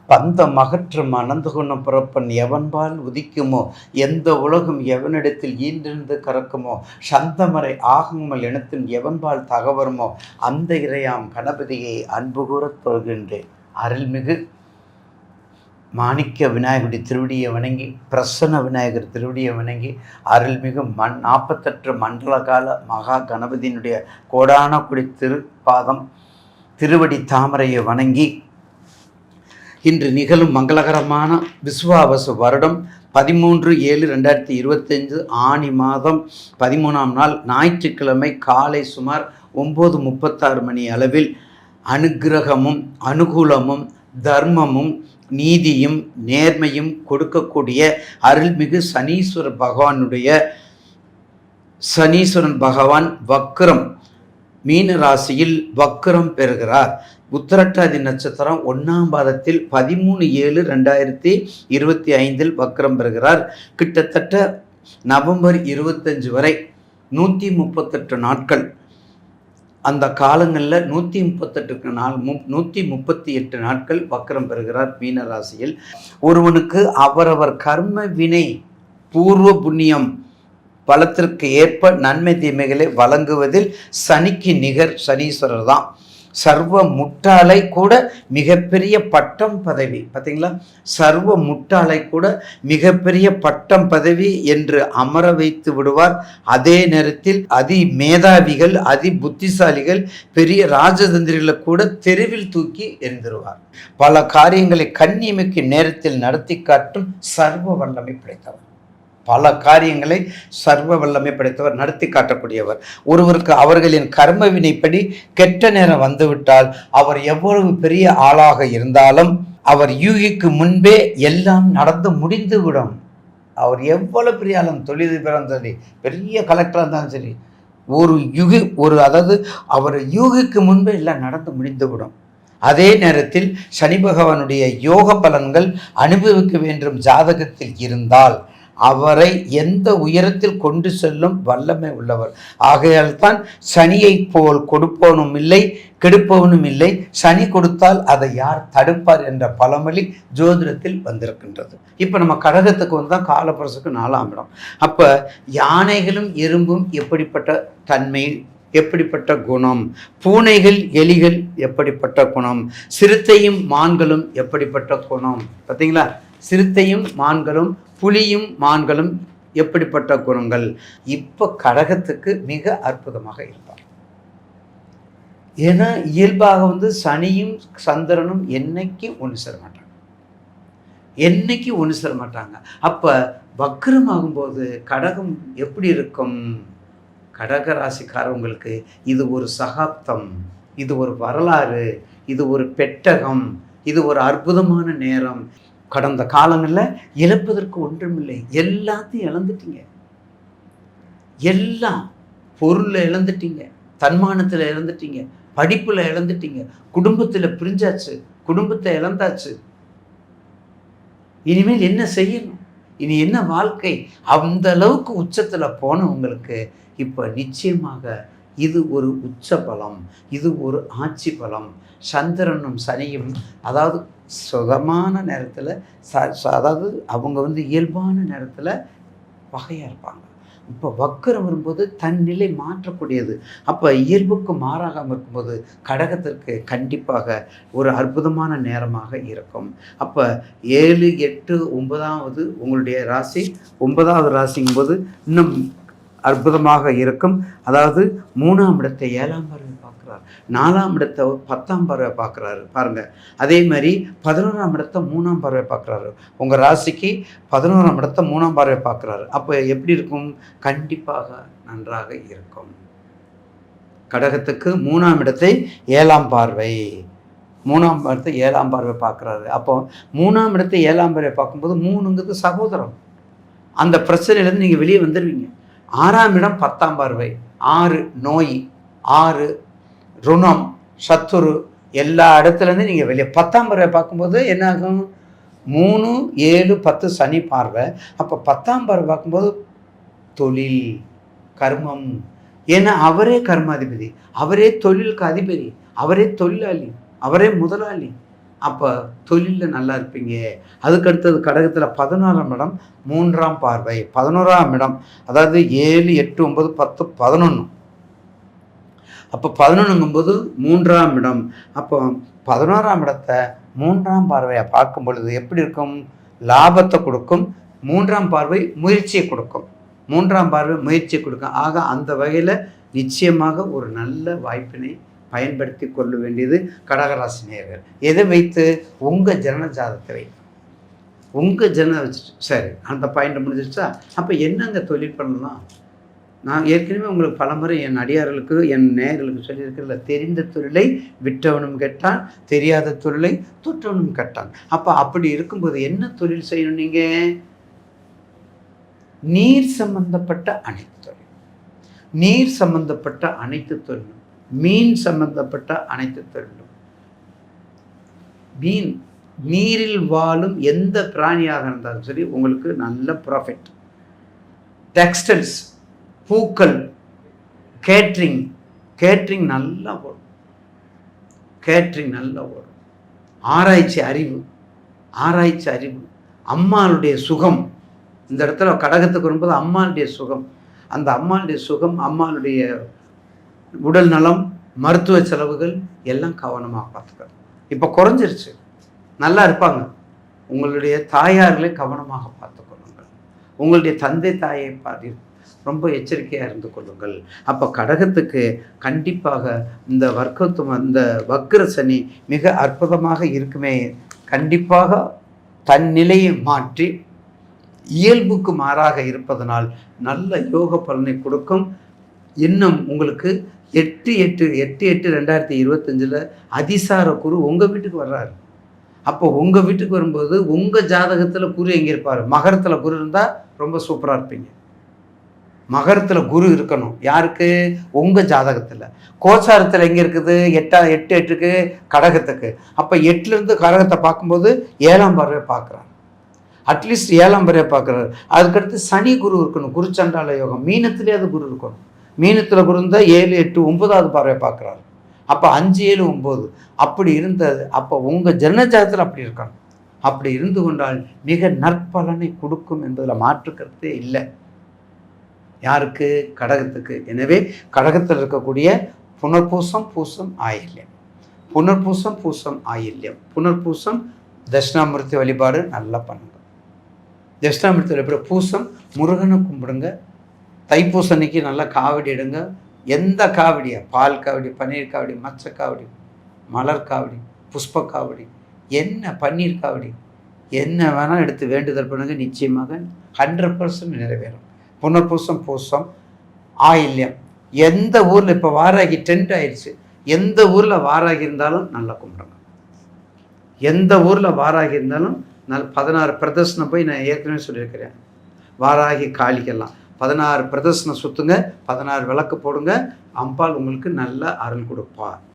பந்தம் அகற்றும் அனந்த குணம் பிறப்பன் எவன்பால் உதிக்குமோ, எந்த உலகம் எவனிடத்தில் ஈன்றிருந்து கறக்குமோ, சந்தமறை ஆகமல் இனத்தின் எவன்பால் தகவருமோ, அந்த இறையாம் கணபதியை அன்பு கூறத் தொழுகின்றேன். அருள்மிகு மாணிக்க விநாயகருடைய திருவடியை வணங்கி, பிரசன்ன விநாயகர் திருவடியை வணங்கி, அருள்மிகு 48 மண்டல கால மகா கணபதியினுடைய கோடானக்குடி திருப்பாதம் திருவடி தாமரையை வணங்கி, இன்று நிகழும் மங்களகரமான விசுவாவசு வருடம் 13/7/2025 ஆனி மாதம் 13ஆம் நாள் ஞாயிற்றுக்கிழமை காலை சுமார் 9:36 மணி அளவில் அனுக்கிரகமும் அனுகூலமும் தர்மமும் நீதியும் நேர்மையும் கொடுக்கக்கூடிய அருள்மிகு சனீஸ்வரன் பகவான் வக்ரம் மீன ராசியில் வக்ரம் பெறுகிறார். உத்திரட்டாதி நட்சத்திரம் 1ஆம் பாதத்தில் 13/7/2025 வக்ரம் பெறுகிறார். கிட்டத்தட்ட நவம்பர் 25 வரை 138 நாட்கள், அந்த காலங்களில் 138 நாட்கள் வக்ரம் பெறுகிறார் மீனராசியில். ஒருவனுக்கு அவரவர் கர்ம வினை பூர்வ புண்ணியம் பலத்திற்கு ஏற்ப நன்மை தீமைகளை வழங்குவதில் சனிக்கு நிகர் சனீஸ்வரர் தான். சர்வ முட்டாளை கூட மிகப்பெரிய பட்டம் பதவி, பார்த்தீங்களா, சர்வ முட்டாளை கூட மிகப்பெரிய பட்டம் பதவி என்று அமர வைத்து விடுவார். அதே நேரத்தில் அதி மேதாவிகள் அதி புத்திசாலிகள் பெரிய ராஜதந்திரிகளை கூட தெருவில் தூக்கி எறிந்துருவார். பல காரியங்களை கண்ணியமிக்கு நேரத்தில் நடத்தி காட்டும் சர்வ வல்லமை படைத்தவர். பல காரியங்களை சர்வ வல்லமை படைத்தவர், நடத்தி காட்டக்கூடியவர். ஒருவருக்கு அவர்களின் கர்ம வினைப்படி கெட்ட நேரம் வந்துவிட்டால் அவர் எவ்வளவு பெரிய ஆளாக இருந்தாலும் அவர் யூகிக்கு முன்பே எல்லாம் நடந்து முடிந்துவிடும். அவர் எவ்வளவு பெரிய ஆளும், தொழிலதிபராக இருந்தாலும் சரி, பெரிய கலெக்டராக இருந்தாலும் சரி, அதாவது அவர் யூகிக்கு முன்பே எல்லாம் நடந்து முடிந்துவிடும். அதே நேரத்தில் சனி பகவானுடைய யோக பலன்கள் அனுபவிக்க வேண்டும் ஜாதகத்தில் இருந்தால் அவரை எந்த உயரத்தில் கொண்டு செல்லும் வல்லமை உள்ளவர். ஆகையால் தான் சனியை போல் கொடுப்பவனும் இல்லை கெடுப்பவனும் இல்லை, சனி கொடுத்தால் அதை யார் தடுப்பார் என்ற பழமொழி ஜோதிடத்தில் வந்திருக்கின்றது. இப்போ நம்ம கடகத்துக்கு வந்தால் காலபுரசுக்கு 4ஆம் இடம். அப்போ யானைகளும் எறும்பும் எப்படிப்பட்ட தன்மை, எப்படிப்பட்ட குணம், பூனைகள் எலிகள் எப்படிப்பட்ட குணம், சிறுத்தையும் மான்களும் எப்படிப்பட்ட குணம், பார்த்தீங்களா, சிறுத்தையும் மான்களும் புலியும் மான்களும் எப்படிப்பட்ட குணங்கள். இப்போ கடகத்துக்கு மிக அற்புதமாக இருப்பார். ஏன்னா இயல்பாக சனியும் சந்திரனும் என்னைக்கு ஒன்று சேர மாட்டாங்க. அப்போ வக்ரமாகும்போது கடகம் எப்படி இருக்கும்? கடக ராசிக்காரவங்களுக்கு இது ஒரு சகாப்தம், இது ஒரு வரலாறு, இது ஒரு பெட்டகம், இது ஒரு அற்புதமான நேரம். கடந்த காலங்களில் இழப்பதற்கு ஒன்றுமில்லை, எல்லாத்தையும் இழந்துட்டீங்க. எல்லாம் பொருளில் இழந்துட்டீங்க, தன்மானத்தில் இழந்துட்டீங்க, படிப்பில் இழந்துட்டீங்க, குடும்பத்தில் பிரிஞ்சாச்சு, குடும்பத்தை இழந்தாச்சு. இனிமேல் என்ன செய்யணும், இனி என்ன வாழ்க்கை, அந்த அளவுக்கு உச்சத்தில் போன உங்களுக்கு இப்போ நிச்சயமாக இது ஒரு உச்ச பலம், இது ஒரு ஆட்சி பலம். சந்திரனும் சனியும் அதாவது சுகமான நேரத்தில் அதாவது அவங்க இயல்பான நேரத்தில் வகையாக இருப்பாங்க. இப்போ வக்கரம் வரும்போது தன் நிலை மாற்றக்கூடியது. அப்போ இயல்புக்கு மாறாகாமல் இருக்கும்போது கடகத்திற்கு கண்டிப்பாக ஒரு அற்புதமான நேரமாக இருக்கும். அப்போ 7, 8, 9வது உங்களுடைய ராசி, 9வது ராசிங்கும்போது இன்னும் அற்புதமாக இருக்கும். அதாவது 3ஆம் இடத்தை 7ஆம் பார்வை பார்க்குறார், 4ஆம் இடத்தை 10ஆம் பார்வை பார்க்குறாரு பாருங்கள். அதே மாதிரி 11ஆம் இடத்தை 3ஆம் பார்வை பார்க்குறாரு. உங்கள் ராசிக்கு 11ஆம் இடத்தை 3ஆம் பார்வை பார்க்குறாரு. அப்போ எப்படி இருக்கும்? கண்டிப்பாக நன்றாக இருக்கும். கடகத்துக்கு 3ஆம் இடத்தை 7ஆம் பார்வை, 3ஆம் இடத்தை 7ஆம் பார்வை பார்க்குறாரு. அப்போ 3ஆம் இடத்தை 7ஆம் பார்வை பார்க்கும்போது 3ங்கிறது சகோதரம். அந்த பிரச்சனையிலேருந்து நீங்கள் வெளியே வந்துடுவீங்க. 6ஆம் இடம் 10ஆம் பார்வை, 6 நோய், 6 ருணம், சத்துரு, எல்லா இடத்துலேருந்து நீங்கள் வெளியே. 10ஆம் பார்வை பார்க்கும்போது என்ன ஆகும்? 3, 7, 10 சனி பார்வை. அப்போ 10ஆம் பார்வை பார்க்கும்போது தொழில், கர்மம். ஏன்னா அவரே கர்மாதிபதி, அவரே தொழிலுக்கு அதிபதி, அவரே தொழிலாளி, அவரே முதலாளி. அப்போ தொழிலில் நல்லா இருப்பீங்க. அதுக்கடுத்தது கடகத்தில் 11ஆம் இடம் 3ஆம் பார்வை. 11ஆம் இடம் அதாவது 7, 8, 9, 10, 11. அப்போ 11ங்கும்போது 3ஆம் இடம். அப்போ 11ஆம் இடத்தை 3ஆம் பார்வையாக பார்க்கும் பொழுது எப்படி இருக்கும்? லாபத்தை கொடுக்கும். 3ஆம் பார்வை முயற்சியை கொடுக்கும். 3ஆம் பார்வை முயற்சியை கொடுக்கும். ஆக அந்த வகையில் நிச்சயமாக ஒரு நல்ல வாய்ப்பினை பயன்படுத்தி கொள்ள வேண்டியது கடகராசி நேயர்கள். எதை வைத்து? உங்கள் ஜனன ஜாதகத்தை வைத்து. உங்கள் ஜனன வச்சுட்டு சரி அந்த பாயிண்ட் முடிஞ்சிருச்சா? அப்போ என்னங்க தொழில் பண்ணலாம்? நான் ஏற்கனவே உங்களுக்கு பலமுறை என் அடியார்களுக்கு என் நேயர்களுக்கு சொல்லியிருக்கிறதுல, தெரிந்த தொழிலை விட்டவனும் கெட்டான், தெரியாத தொழிலை தொட்டவனும் கெட்டான். அப்போ அப்படி இருக்கும்போது என்ன தொழில் செய்யணும்? நீங்கள் நீர் சம்பந்தப்பட்ட அனைத்து தொழில், நீர் சம்பந்தப்பட்ட அனைத்து தொழிலும், மீன் சம்பந்தப்பட்ட அனைத்து தொழிலும். மீன் நீரில் வாழும் எந்த பிராணியாக இருந்தாலும் சரி உங்களுக்கு நல்ல ப்ராஃபிட். டெக்ஸ்டைல்ஸ், பூக்கள், கேட்ரிங் நல்லா வரும். கேட்ரிங் நல்லா வரும். ஆராய்ச்சி அறிவு, அம்மாளுடைய சுகம். இந்த இடத்துல கடகத்துக்கு வரும்போது அம்மாளுடைய சுகம், அந்த அம்மாளுடைய சுகம், அம்மாளுடைய உடல் நலம், மருத்துவ செலவுகள் எல்லாம் கவனமாக பார்த்துக்கிறது. இப்போ குறைஞ்சிருச்சு, நல்லா இருப்பாங்க. உங்களுடைய தாயார்களை கவனமாக பார்த்து கொள்ளுங்கள். உங்களுடைய தந்தை தாயை பார்த்து ரொம்ப எச்சரிக்கையாக இருந்து கொள்ளுங்கள். அப்போ கடகத்துக்கு கண்டிப்பாக இந்த இந்த வக்ர சனி மிக அற்புதமாக இருக்குமே. கண்டிப்பாக தன் நிலையை மாற்றி இயல்புக்கு மாறாக இருப்பதனால் நல்ல யோக பலனை கொடுக்கும். இன்னும் உங்களுக்கு 8/8/2025 அதிசார குரு உங்கள் வீட்டுக்கு வர்றாரு. அப்போ உங்கள் வீட்டுக்கு வரும்போது உங்கள் ஜாதகத்தில் குரு எங்கே இருப்பார்? மகரத்தில் குரு இருந்தால் ரொம்ப சூப்பராக இருப்பீங்க. மகரத்தில் குரு இருக்கணும். யாருக்கு? உங்கள் ஜாதகத்தில். கோச்சாரத்தில் எங்கே இருக்குது? 8/8க்கு கடகத்துக்கு. அப்போ 8லேருந்து கடகத்தை பார்க்கும்போது 7ஆம் பார்வையை பார்க்குறாரு. அட்லீஸ்ட் 7ஆம் பார்வையை பார்க்குறாரு. அதுக்கடுத்து சனி குரு இருக்கணும். குரு சண்டால யோகம். மீனத்திலேயாவது குரு இருக்கணும். மீனத்தில் குரு இருந்தால் 7, 8, 9ஆவது பார்வையை பார்க்குறாரு. அப்போ 5, 7, 9 அப்படி இருந்தது. அப்போ உங்கள் ஜனனஜாதத்தில் அப்படி இருக்கணும். அப்படி இருந்து கொண்டால் மிக நற்பலனை கொடுக்கும் என்பதில் மாற்றுக்கிறதே இல்லை. யாருக்கு? கடகத்துக்கு. எனவே கடகத்தில் இருக்கக்கூடிய புனர்பூசம், பூசம், ஆயில்யம், புனர்பூசம், பூசம், ஆயில்யம், புனர்பூசம் தட்சிணாமூர்த்தி வழிபாடு நல்லா பண்ணுங்க. தட்சிணாமூர்த்தி வழிபாடு. பூசம் முருகனை கும்பிடுங்க. தைப்பூசணிக்கு நல்லா காவடி எடுங்க. எந்த காவடியா? பால் காவடி, பன்னீர் காவடி, மச்ச காவடி, மலர் காவடி, புஷ்ப காவடி, என்ன பன்னீர் காவடி, என்ன வேணால் எடுத்து வேண்டுதல் பண்ணுங்க. நிச்சயமாக 100% நிறைவேறும். புனர்பூசம், பூசம், ஆயில்யம். எந்த ஊரில் இப்போ வாராகி டென்ட் ஆயிடுச்சு, எந்த ஊரில் வாராகி இருந்தாலும் நல்லா கும்பிடுங்க. எந்த ஊரில் வாராகி இருந்தாலும் 16 பிரதர்சனம் போய் நான் ஏற்கனவே சொல்லியிருக்கிறேன். வாராகி காளிக்கெல்லாம் 16 பிரதர்சனம் சுற்றுங்க, 16 விளக்கு போடுங்க. அம்பாள் உங்களுக்கு நல்ல அருள் கொடுப்பார்.